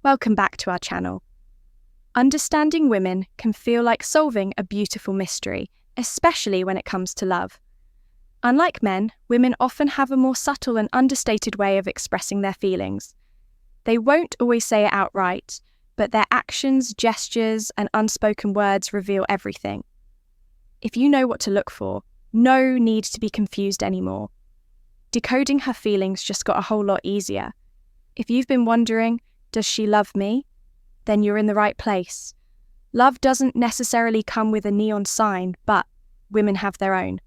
Welcome back to our channel. Understanding women can feel like solving a beautiful mystery, especially when it comes to love. Unlike men, women often have a more subtle and understated way of expressing their feelings. They won't always say it outright, but their actions, gestures, and unspoken words reveal everything. If you know what to look for, no need to be confused anymore. Decoding her feelings just got a whole lot easier. If you've been wondering, does she love me? Then you're in the right place. Love doesn't necessarily come with a neon sign, but women have their own.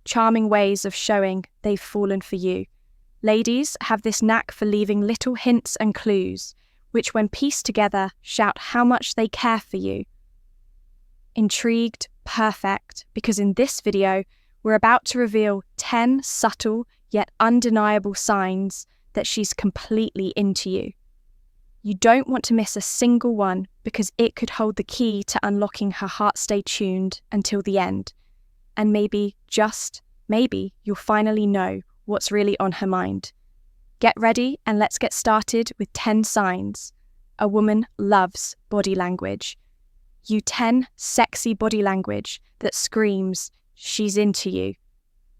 Charming ways of showing they've fallen for you. Ladies have this knack for leaving little hints and clues, which when pieced together shout how much they care for you. Intrigued? Perfect, because in this video, we're about to reveal 10 subtle yet undeniable signs that she's completely into you. You don't want to miss a single one because it could hold the key to unlocking her heart. Stay tuned until the end. And maybe, just maybe, you'll finally know what's really on her mind. Get ready and let's get started with 10 signs a woman loves body language. You 10 sexy body language that screams she's into you.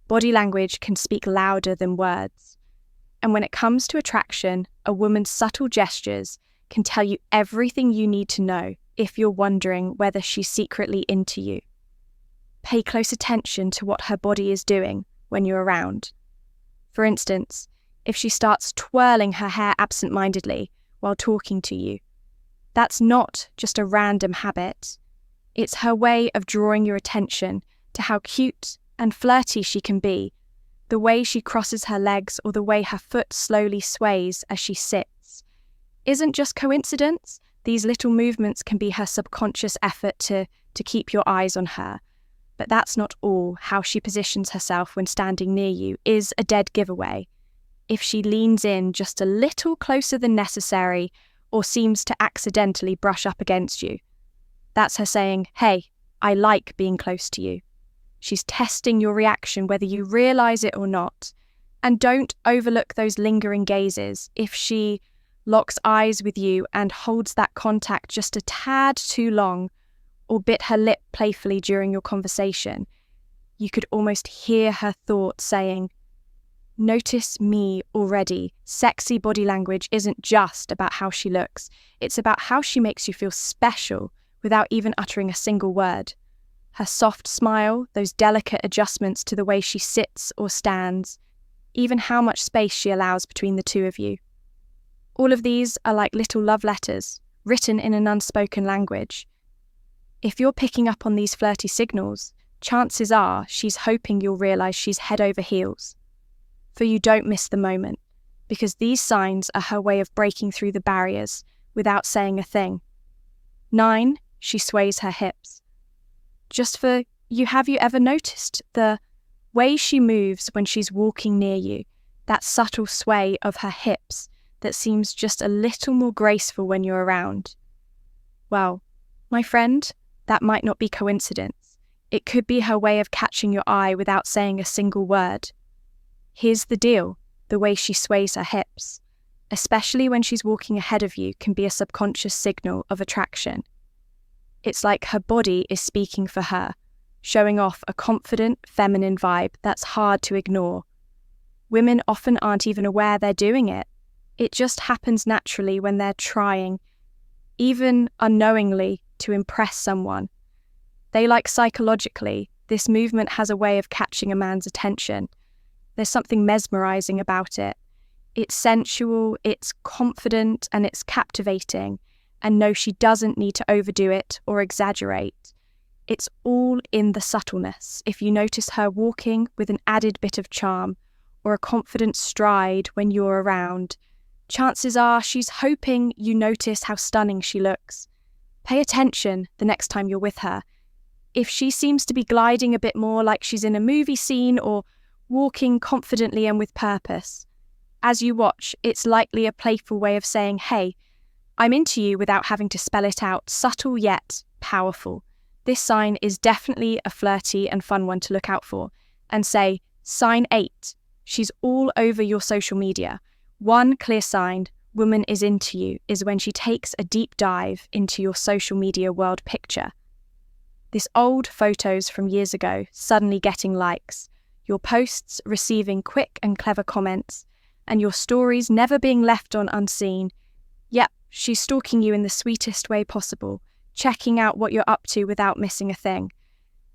Body language can speak louder than words. And when it comes to attraction, a woman's subtle gestures can tell you everything you need to know if you're wondering whether she's secretly into you. Pay close attention to what her body is doing when you're around. For instance, if she starts twirling her hair absent-mindedly while talking to you, that's not just a random habit. It's her way of drawing your attention to how cute and flirty she can be. The way she crosses her legs or the way her foot slowly sways as she sits isn't just coincidence. These little movements can be her subconscious effort to keep your eyes on her. But that's not all. How she positions herself when standing near you is a dead giveaway. If she leans in just a little closer than necessary or seems to accidentally brush up against you, that's her saying, "Hey, I like being close to you." She's testing your reaction whether you realize it or not. And don't overlook those lingering gazes. If she locks eyes with you and holds that contact just a tad too long, or bit her lip playfully during your conversation, you could almost hear her thoughts saying, "Notice me already." Sexy body language isn't just about how she looks. It's about how she makes you feel special without even uttering a single word. Her soft smile, those delicate adjustments to the way she sits or stands, even how much space she allows between the two of you. All of these are like little love letters, written in an unspoken language. If you're picking up on these flirty signals, chances are she's hoping you'll realize she's head over heels. For you don't miss the moment, because these signs are her way of breaking through the barriers without saying a thing. 9, she sways her hips. Have you ever noticed the way she moves when she's walking near you, that subtle sway of her hips that seems just a little more graceful when you're around? Well, my friend, that might not be coincidence. It could be her way of catching your eye without saying a single word. Here's the deal, the way she sways her hips, especially when she's walking ahead of you, can be a subconscious signal of attraction. It's like her body is speaking for her, showing off a confident, feminine vibe that's hard to ignore. Women often aren't even aware they're doing it. It just happens naturally when they're trying, even unknowingly, to impress someone. Psychologically, this movement has a way of catching a man's attention. There's something mesmerizing about it. It's sensual, it's confident, and it's captivating. And no, she doesn't need to overdo it or exaggerate. It's all in the subtleness. If you notice her walking with an added bit of charm or a confident stride when you're around, chances are she's hoping you notice how stunning she looks. Pay attention the next time you're with her. If she seems to be gliding a bit more like she's in a movie scene or walking confidently and with purpose, as you watch, it's likely a playful way of saying, "Hey, I'm into you," without having to spell it out. Subtle yet powerful. This sign is definitely a flirty and fun one to look out for. And say, sign 8. She's all over your social media. One clear sign, woman is into you is when she takes a deep dive into your social media world picture. This old photos from years ago suddenly getting likes, your posts receiving quick and clever comments, and your stories never being left on unseen. Yep, she's stalking you in the sweetest way possible, checking out what you're up to without missing a thing.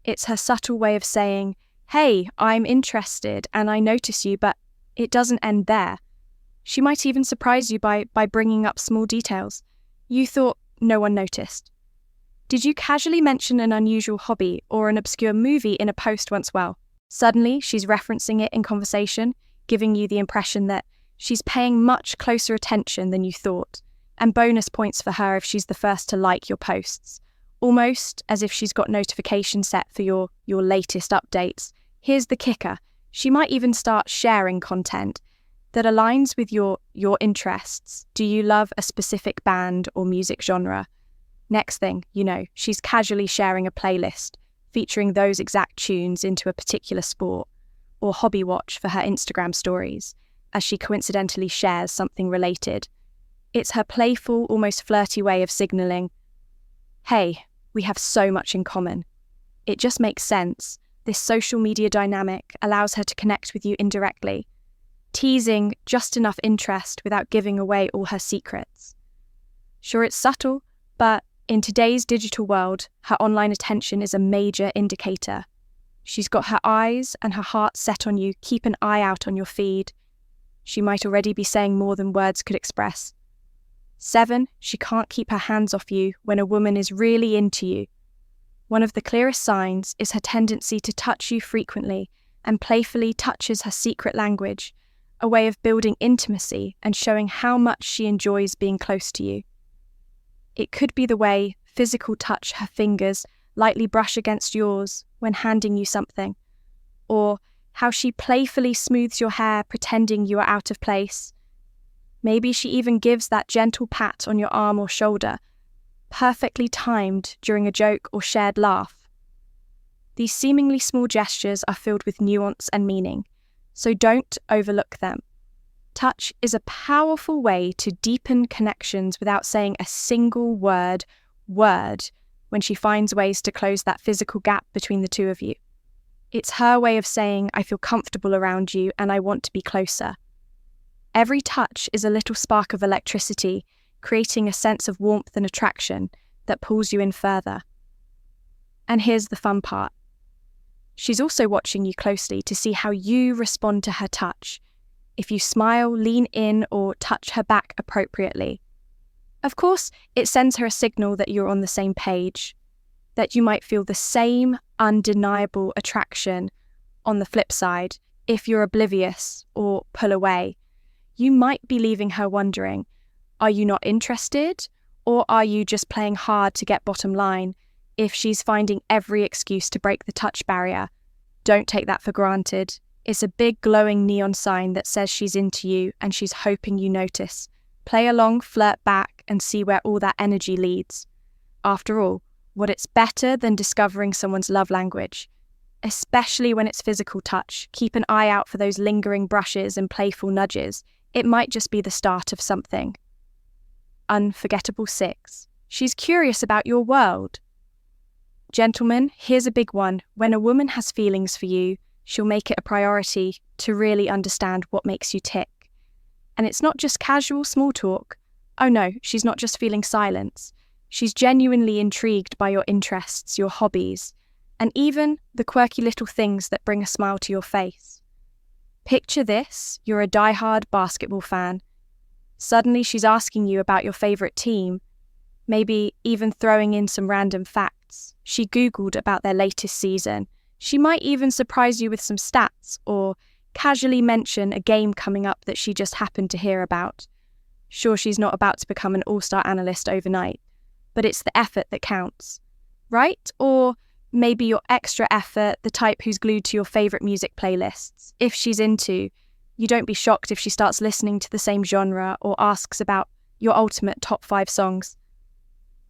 It's her subtle way of saying, hey, I'm interested and I notice you, but it doesn't end there. She might even surprise you by bringing up small details. You thought no one noticed. Did you casually mention an unusual hobby or an obscure movie in a post once? Well, suddenly she's referencing it in conversation, giving you the impression that she's paying much closer attention than you thought, and bonus points for her if she's the first to like your posts, almost as if she's got notifications set for your latest updates. Here's the kicker. She might even start sharing content that aligns with your interests. Do you love a specific band or music genre? Next thing you know, she's casually sharing a playlist featuring those exact tunes into a particular sport or hobby watch for her Instagram stories, as she coincidentally shares something related. It's her playful, almost flirty way of signaling, hey, we have so much in common. It just makes sense. This social media dynamic allows her to connect with you indirectly, teasing just enough interest without giving away all her secrets. Sure, it's subtle, but in today's digital world, her online attention is a major indicator. She's got her eyes and her heart set on you. Keep an eye out on your feed. She might already be saying more than words could express. 7, she can't keep her hands off you when a woman is really into you. One of the clearest signs is her tendency to touch you frequently and playfully touches her secret language, a way of building intimacy and showing how much she enjoys being close to you. It could be the way physical touch her fingers lightly brush against yours when handing you something, or how she playfully smooths your hair pretending you are out of place. Maybe she even gives that gentle pat on your arm or shoulder, perfectly timed during a joke or shared laugh. These seemingly small gestures are filled with nuance and meaning, so don't overlook them. Touch is a powerful way to deepen connections without saying a single word when she finds ways to close that physical gap between the two of you. It's her way of saying, I feel comfortable around you and I want to be closer. Every touch is a little spark of electricity, creating a sense of warmth and attraction that pulls you in further. And here's the fun part. She's also watching you closely to see how you respond to her touch. If you smile, lean in, or touch her back appropriately. Of course, it sends her a signal that you're on the same page, that you might feel the same undeniable attraction. On the flip side, if you're oblivious or pull away, you might be leaving her wondering, are you not interested, or are you just playing hard to get bottom line? If she's finding every excuse to break the touch barrier, don't take that for granted. It's a big glowing neon sign that says she's into you and she's hoping you notice. Play along, flirt back, and see where all that energy leads. After all, it's better than discovering someone's love language, especially when it's physical touch. Keep an eye out for those lingering brushes and playful nudges. It might just be the start of something. Unforgettable 6. She's curious about your world. Gentlemen, here's a big one. When a woman has feelings for you, she'll make it a priority to really understand what makes you tick. And it's not just casual small talk. Oh no, she's not just feeling silence. She's genuinely intrigued by your interests, your hobbies, and even the quirky little things that bring a smile to your face. Picture this, you're a diehard basketball fan. Suddenly she's asking you about your favourite team, maybe even throwing in some random facts. She Googled about their latest season. She might even surprise you with some stats or casually mention a game coming up that she just happened to hear about. Sure, she's not about to become an all-star analyst overnight, but it's the effort that counts, right? Or maybe your extra effort, the type who's glued to your favourite music playlists. If she's into, you don't be shocked if she starts listening to the same genre or asks about your ultimate top 5 songs.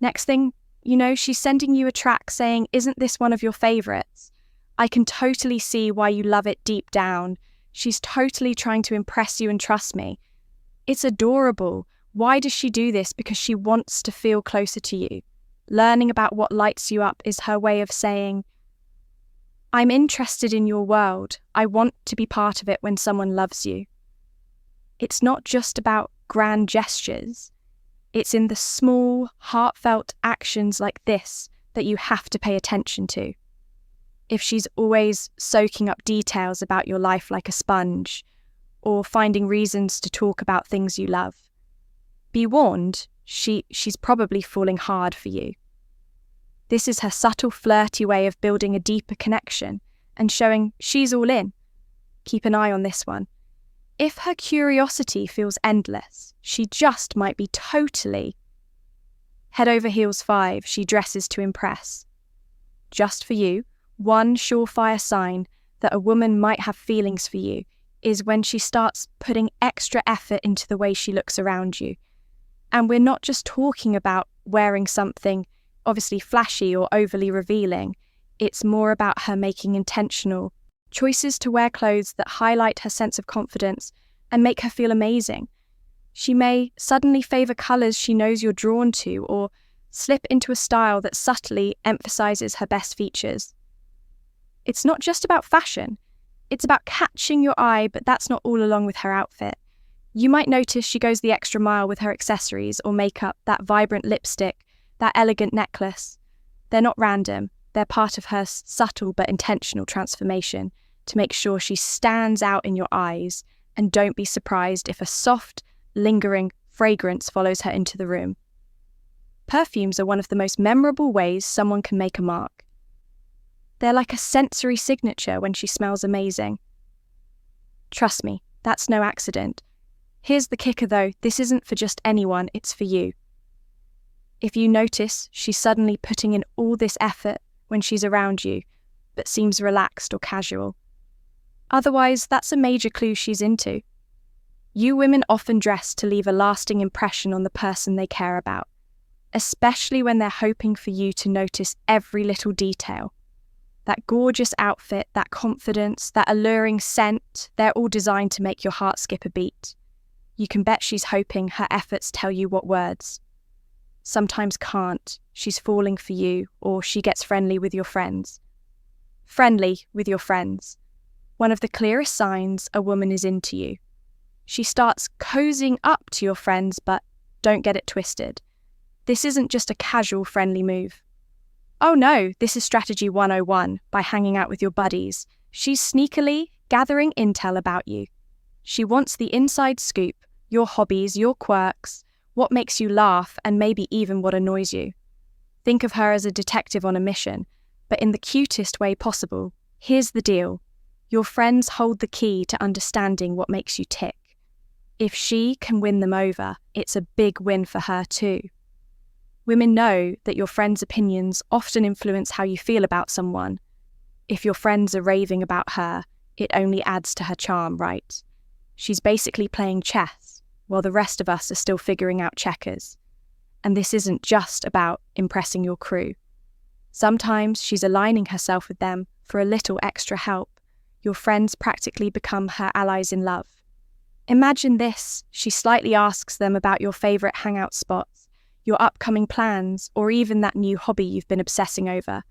Next thing you know, she's sending you a track saying, isn't this one of your favourites? I can totally see why you love it deep down. She's totally trying to impress you and trust me. It's adorable Why does she do this? Because she wants to feel closer to you. Learning about what lights you up is her way of saying, I'm interested in your world. I want to be part of it when someone loves you. It's not just about grand gestures. It's in the small, heartfelt actions like this that you have to pay attention to. If she's always soaking up details about your life like a sponge, or finding reasons to talk about things you love, be warned, she's probably falling hard for you. This is her subtle, flirty way of building a deeper connection and showing she's all in. Keep an eye on this one. If her curiosity feels endless, she just might be totally head over heels 5, she dresses to impress. Just for you, one surefire sign that a woman might have feelings for you is when she starts putting extra effort into the way she looks around you. And we're not just talking about wearing something obviously flashy or overly revealing. It's more about her making intentional choices to wear clothes that highlight her sense of confidence and make her feel amazing. She may suddenly favour colours she knows you're drawn to, or slip into a style that subtly emphasises her best features. It's not just about fashion. It's about catching your eye, but that's not all along with her outfit. You might notice she goes the extra mile with her accessories or makeup, that vibrant lipstick, that elegant necklace. They're not random. They're part of her subtle but intentional transformation to make sure she stands out in your eyes, and don't be surprised if a soft, lingering fragrance follows her into the room. Perfumes are one of the most memorable ways someone can make a mark. They're like a sensory signature when she smells amazing. Trust me, that's no accident. Here's the kicker though, this isn't for just anyone, it's for you. If you notice she's suddenly putting in all this effort when she's around you, but seems relaxed or casual. Otherwise, that's a major clue she's into. You women often dress to leave a lasting impression on the person they care about, especially when they're hoping for you to notice every little detail. That gorgeous outfit, that confidence, that alluring scent, they're all designed to make your heart skip a beat. You can bet she's hoping her efforts tell you what words. Sometimes can't. She's falling for you, or she gets friendly with your friends. Friendly with your friends. One of the clearest signs a woman is into you. She starts cozying up to your friends, but don't get it twisted. This isn't just a casual friendly move. Oh no, this is strategy 101 by hanging out with your buddies. She's sneakily gathering intel about you. She wants the inside scoop, your hobbies, your quirks, what makes you laugh, and maybe even what annoys you. Think of her as a detective on a mission, but in the cutest way possible. Here's the deal. Your friends hold the key to understanding what makes you tick. If she can win them over, it's a big win for her too. Women know that your friends' opinions often influence how you feel about someone. If your friends are raving about her, it only adds to her charm, right? She's basically playing chess, while the rest of us are still figuring out checkers. And this isn't just about impressing your crew. Sometimes she's aligning herself with them for a little extra help. Your friends practically become her allies in love. Imagine this, she slightly asks them about your favourite hangout spots, your upcoming plans, or even that new hobby you've been obsessing over.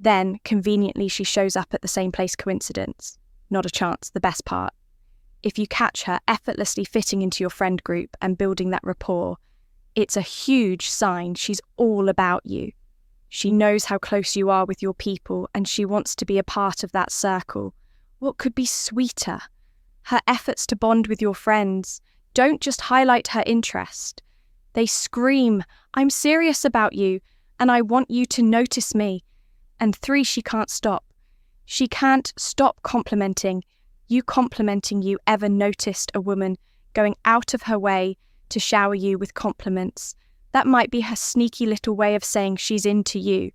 Then, conveniently, she shows up at the same place. Coincidence? Not a chance, the best part. If you catch her effortlessly fitting into your friend group and building that rapport, it's a huge sign she's all about you. She knows how close you are with your people, and she wants to be a part of that circle. What could be sweeter? Her efforts to bond with your friends don't just highlight her interest. They scream, I'm serious about you, and I want you to notice me. And 3, she can't stop. She can't stop complimenting. You complimenting you ever noticed a woman going out of her way to shower you with compliments? That might be her sneaky little way of saying she's into you.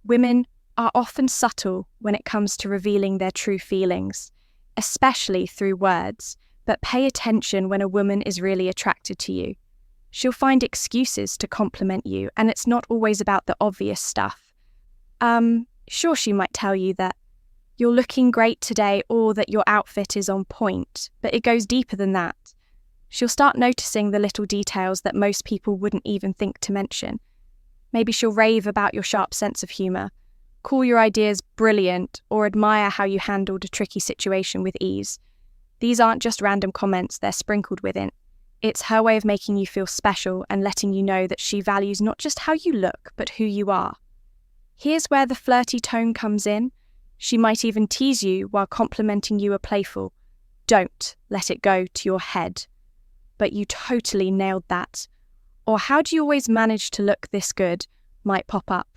Women are often subtle when it comes to revealing their true feelings, especially through words, but pay attention when a woman is really attracted to you. She'll find excuses to compliment you, and it's not always about the obvious stuff. Sure, she might tell you that you're looking great today or that your outfit is on point, but it goes deeper than that. She'll start noticing the little details that most people wouldn't even think to mention. Maybe she'll rave about your sharp sense of humour, call your ideas brilliant, or admire how you handled a tricky situation with ease. These aren't just random comments, they're sprinkled with it. It's her way of making you feel special and letting you know that she values not just how you look, but who you are. Here's where the flirty tone comes in. She might even tease you while complimenting you are playful. Don't let it go to your head. But you totally nailed that. Or how do you always manage to look this good might pop up.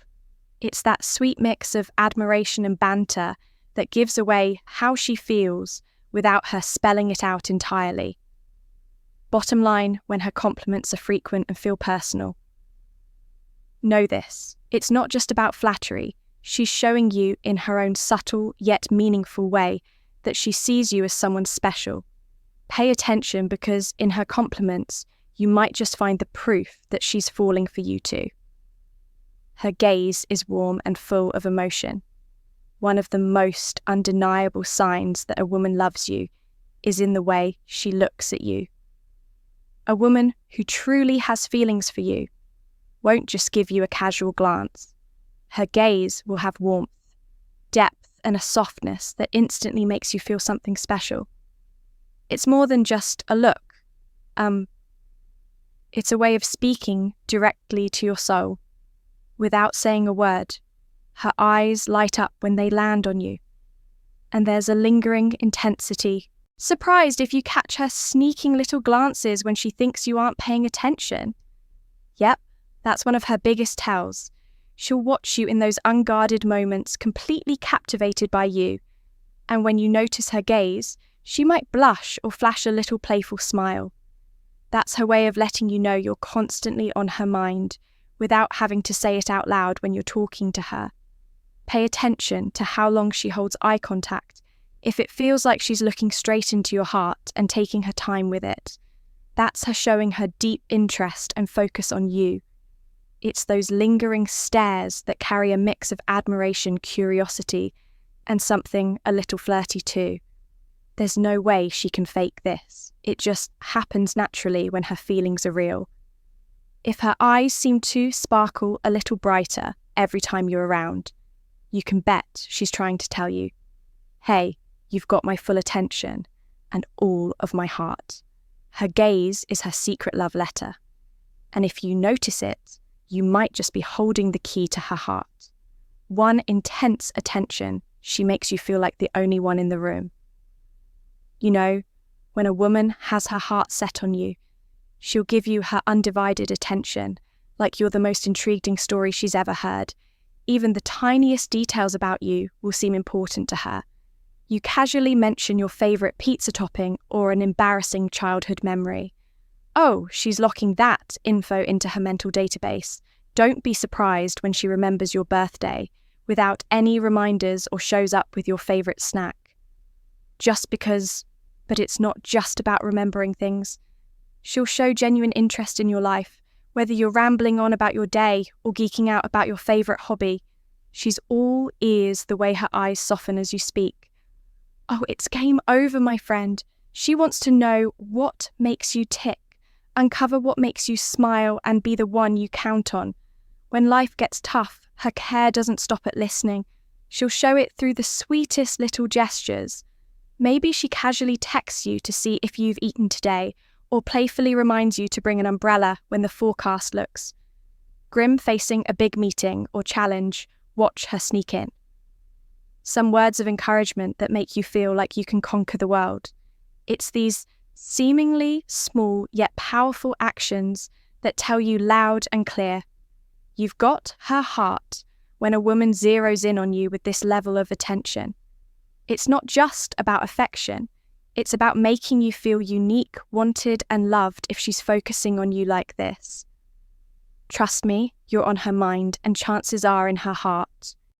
It's that sweet mix of admiration and banter that gives away how she feels without her spelling it out entirely. Bottom line, when her compliments are frequent and feel personal. Know this, it's not just about flattery. She's showing you in her own subtle yet meaningful way that she sees you as someone special. Pay attention, because in her compliments, you might just find the proof that she's falling for you too. Her gaze is warm and full of emotion. One of the most undeniable signs that a woman loves you is in the way she looks at you. A woman who truly has feelings for you won't just give you a casual glance. Her gaze will have warmth, depth, and a softness that instantly makes you feel something special. It's more than just a look. It's a way of speaking directly to your soul. Without saying a word, her eyes light up when they land on you. And there's a lingering intensity. Surprised if you catch her sneaking little glances when she thinks you aren't paying attention. Yep, that's one of her biggest tells. She'll watch you in those unguarded moments, completely captivated by you. And when you notice her gaze, she might blush or flash a little playful smile. That's her way of letting you know you're constantly on her mind, without having to say it out loud when you're talking to her. Pay attention to how long she holds eye contact. If it feels like she's looking straight into your heart and taking her time with it, that's her showing her deep interest and focus on you. It's those lingering stares that carry a mix of admiration, curiosity, and something a little flirty too. There's no way she can fake this. It just happens naturally when her feelings are real. If her eyes seem to sparkle a little brighter every time you're around, you can bet she's trying to tell you, hey, you've got my full attention and all of my heart. Her gaze is her secret love letter. And if you notice it, you might just be holding the key to her heart. One intense attention, she makes you feel like the only one in the room. You know, when a woman has her heart set on you, she'll give you her undivided attention, like you're the most intriguing story she's ever heard. Even the tiniest details about you will seem important to her. You casually mention your favourite pizza topping or an embarrassing childhood memory. Oh, she's locking that info into her mental database. Don't be surprised when she remembers your birthday without any reminders or shows up with your favourite snack. But it's not just about remembering things. She'll show genuine interest in your life, whether you're rambling on about your day or geeking out about your favourite hobby. She's all ears the way her eyes soften as you speak. Oh, it's game over, my friend. She wants to know what makes you tick, uncover what makes you smile, and be the one you count on. When life gets tough, her care doesn't stop at listening. She'll show it through the sweetest little gestures. Maybe she casually texts you to see if you've eaten today, or playfully reminds you to bring an umbrella when the forecast looks grim facing a big meeting or challenge. Watch her sneak in. Some words of encouragement that make you feel like you can conquer the world. It's these seemingly small yet powerful actions that tell you loud and clear, you've got her heart when a woman zeroes in on you with this level of attention. It's not just about affection. It's about making you feel unique, wanted, and loved if she's focusing on you like this. Trust me, you're on her mind, and chances are in her heart.